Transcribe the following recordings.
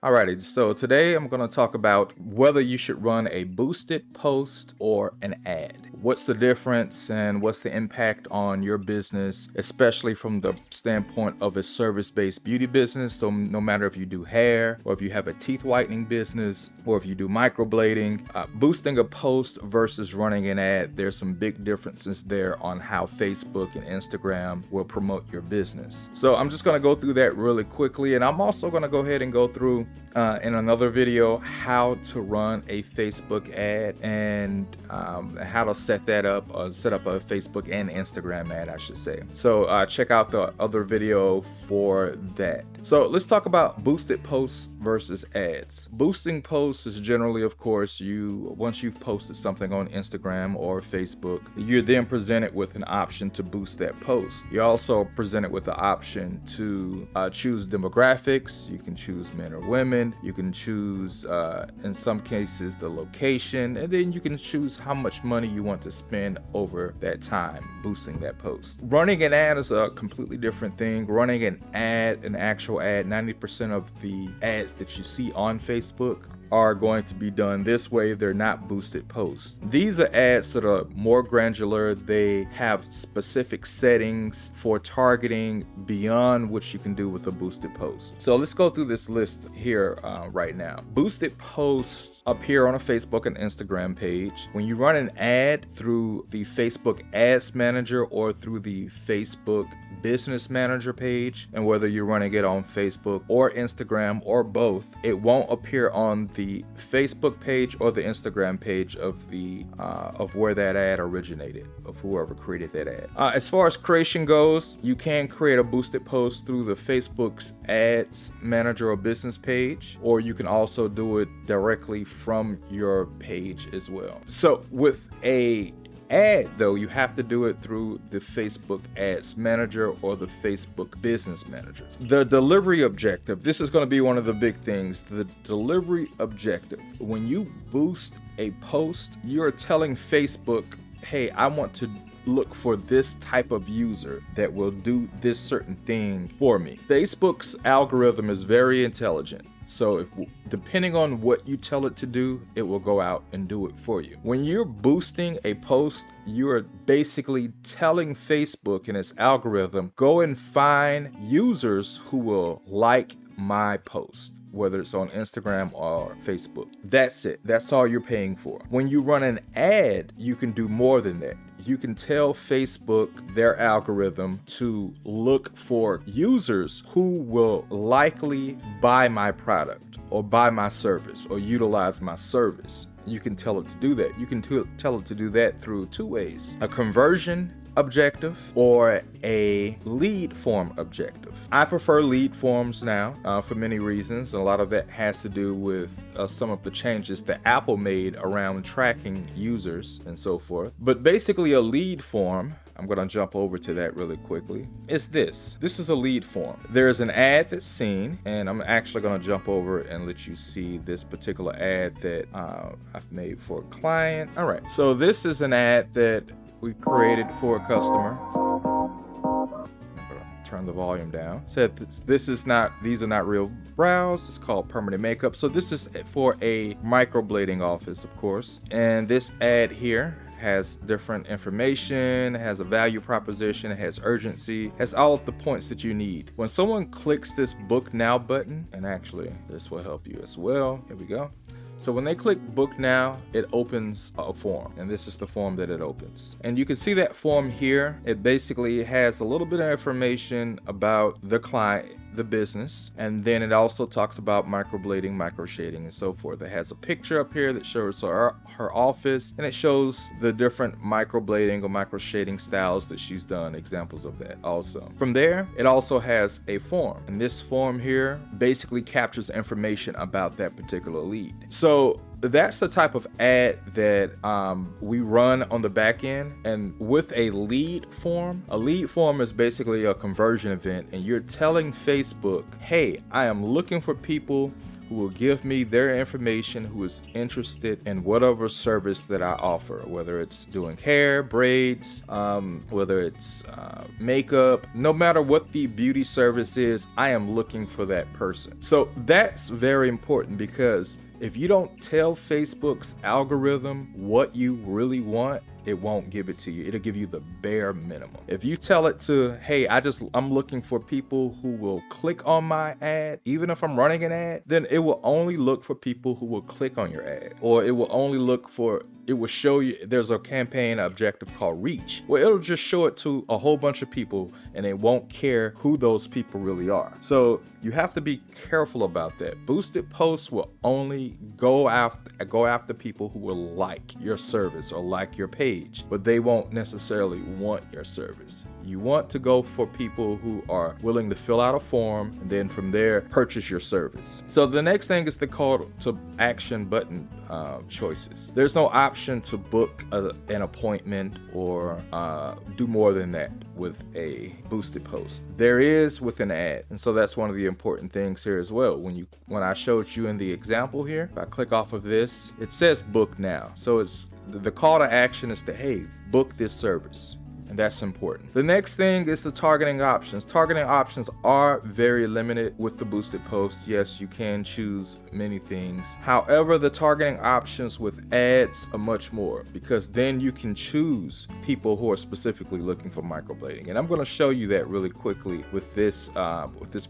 Alrighty, so today I'm going to talk about whether you should run a boosted post or an ad. What's the difference and what's the impact on your business, especially from the standpoint of a service-based beauty business. So no matter if you do hair or if you have a teeth whitening business or if you do microblading, boosting a post versus running an ad, there's some big differences there on how Facebook and Instagram will promote your business. So I'm just going to go through that really quickly, and I'm also going to go ahead and go through in another video how to run a Facebook ad and how to set that up, or set up a Facebook and Instagram ad, I should say. So check out the other video for that. So let's talk about boosted posts versus ads. Boosting posts is generally, of course, once you've posted something on Instagram or Facebook, you're then presented with an option to boost that post. You're also presented with the option to choose demographics. You can choose men or women. You can choose, in some cases, the location, and then you can choose how much money you want to spend over that time boosting that post. Running an ad is a completely different thing. Running an actual ad, 90% of the ads that you see on Facebook are going to be done this way. They're not boosted posts. These are ads that are more granular. They have specific settings for targeting beyond what you can do with a boosted post. So let's go through this list here right now. Boosted posts appear on a Facebook and Instagram page. When you run an ad through the Facebook Ads Manager or through the Facebook Business Manager page, and whether you're running it on Facebook or Instagram or both, it won't appear on the Facebook page or the Instagram page of where that ad originated, of whoever created that ad. As far as creation goes, you can create a boosted post through the Facebook's Ads Manager or Business page, or you can also do it directly from your page as well. So with a ad, though, you have to do it through the Facebook Ads Manager or the Facebook Business Manager. The delivery objective, this is going to be one of the big things. The delivery objective, when you boost a post, you're telling Facebook, hey, I want to look for this type of user that will do this certain thing for me. Facebook's algorithm is very intelligent. So depending on what you tell it to do, it will go out and do it for you. When you're boosting a post, you're basically telling Facebook and its algorithm, go and find users who will like my post, whether it's on Instagram or Facebook. That's it. That's all you're paying for. When you run an ad, you can do more than that. You can tell Facebook, their algorithm, to look for users who will likely buy my product or buy my service or utilize my service. You can tell it to do that. You can tell it to do that through two ways: a conversion objective or a lead form objective. I prefer lead forms now for many reasons. A lot of that has to do with some of the changes that Apple made around tracking users and so forth. But basically a lead form, I'm going to jump over to that really quickly, is this. This is a lead form. There's an ad that's seen, and I'm actually going to jump over and let you see this particular ad that I've made for a client. All right, so this is an ad that we created for a customer. Turn the volume down. Said these are not real brows. It's called permanent makeup. So this is for a microblading office, of course. And this ad here has different information, it has a value proposition, it has urgency, has all of the points that you need. When someone clicks this book now button, and actually this will help you as well. Here we go. So when they click book now, it opens a form, and this is the form that it opens. And you can see that form here. It basically has a little bit of information about the client, the business, and then it also talks about microblading, microshading, and so forth. It has a picture up here that shows her office, and it shows the different microblading or microshading styles that she's done, examples of that also. From there, it also has a form, and this form here basically captures information about that particular lead. So that's the type of ad that we run on the back end. And with a lead form is basically a conversion event, and you're telling Facebook, hey, I am looking for people who will give me their information, who is interested in whatever service that I offer, whether it's doing hair, braids, whether it's makeup, no matter what the beauty service is, I am looking for that person. So that's very important, because if you don't tell Facebook's algorithm what you really want, it won't give it to you. It'll give you the bare minimum. If you tell it to, hey, I'm looking for people who will click on my ad, even if I'm running an ad, then it will only look for people who will click on your ad. Or it will only it will show you, there's a campaign objective called reach, where it'll just show it to a whole bunch of people and it won't care who those people really are. So you have to be careful about that. Boosted posts will only go after people who will like your service or like your page, but they won't necessarily want your service. You want to go for people who are willing to fill out a form and then from there purchase your service. So the next thing is the call to action button choices. There's no option to book an appointment or do more than that with a boosted post. There is with an ad, and so that's one of the important things here as well. When I showed you in the example here, if I click off of this, it says book now. So it's the call to action is to, hey, book this service. And that's important. The next thing is the targeting options. Targeting options are very limited with the boosted posts. Yes, you can choose many things. However, the targeting options with ads are much more, because then you can choose people who are specifically looking for microblading. And I'm going to show you that really quickly with this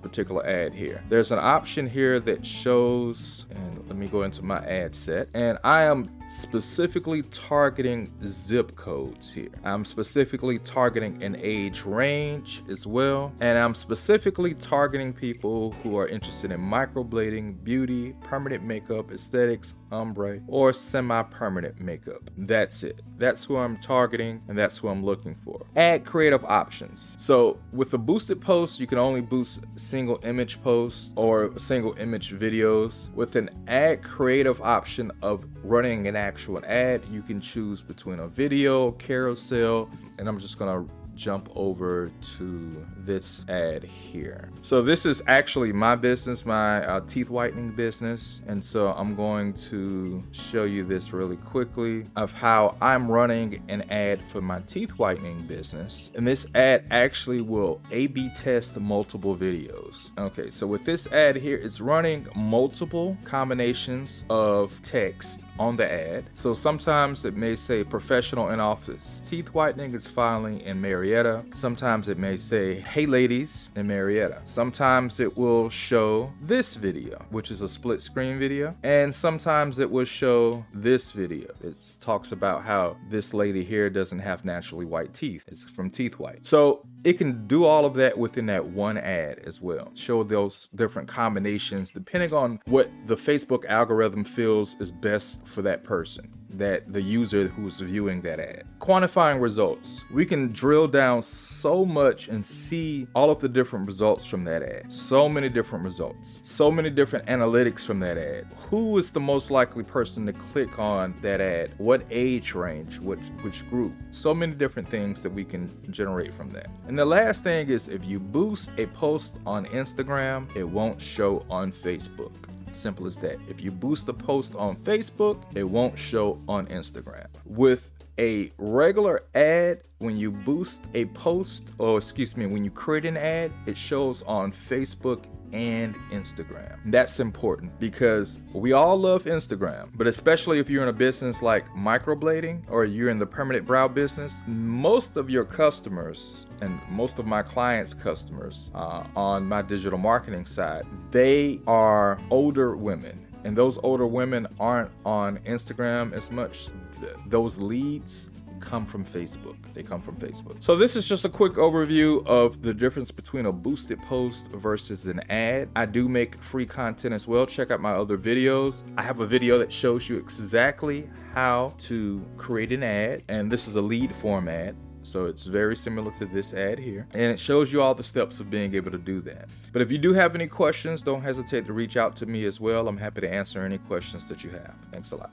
particular ad here. There's an option here that shows, and let me go into my ad set, and I am specifically targeting zip codes here. I'm specifically targeting an age range as well, and I'm specifically targeting people who are interested in microblading, beauty, permanent makeup, aesthetics, ombre, or semi-permanent makeup. That's it. That's who I'm targeting, and that's who I'm looking for. Add creative options. So with a boosted post, you can only boost single image posts or single image videos. With an add creative option of running an actual ad, you can choose between a video, carousel, and I'm just gonna jump over to this ad here. So this is actually my business, my teeth whitening business, and so I'm going to show you this really quickly of how I'm running an ad for my teeth whitening business. And this ad actually will A/B test multiple videos. Okay, so with this ad here, it's running multiple combinations of text on the ad. So sometimes it may say professional in office teeth whitening is filing in Marietta. Sometimes it may say, hey ladies, in Marietta. Sometimes it will show this video, which is a split screen video. And sometimes it will show this video. It talks about how this lady here doesn't have naturally white teeth. It's from Teeth White. So it can do all of that within that one ad as well. Show those different combinations depending on what the Facebook algorithm feels is best for that person, that the user who's viewing that ad. Quantifying results. We can drill down so much and see all of the different results from that ad. So many different results. So many different analytics from that ad. Who is the most likely person to click on that ad? What age range? Which group? So many different things that we can generate from that. And the last thing is, if you boost a post on Instagram, it won't show on Facebook. Simple as that. If you boost the post on Facebook, it won't show on Instagram. With a regular ad, when you boost a post, when you create an ad, it shows on Facebook and Instagram. That's important because we all love Instagram, but especially if you're in a business like microblading or you're in the permanent brow business, most of your customers and most of my clients' customers on my digital marketing side, they are older women. And those older women aren't on Instagram as much. Those leads come from Facebook. They come from Facebook. So this is just a quick overview of the difference between a boosted post versus an ad. I do make free content as well. Check out my other videos. I have a video that shows you exactly how to create an ad, and this is a lead form ad. So it's very similar to this ad here, and it shows you all the steps of being able to do that. But if you do have any questions, don't hesitate to reach out to me as well. I'm happy to answer any questions that you have. Thanks a lot.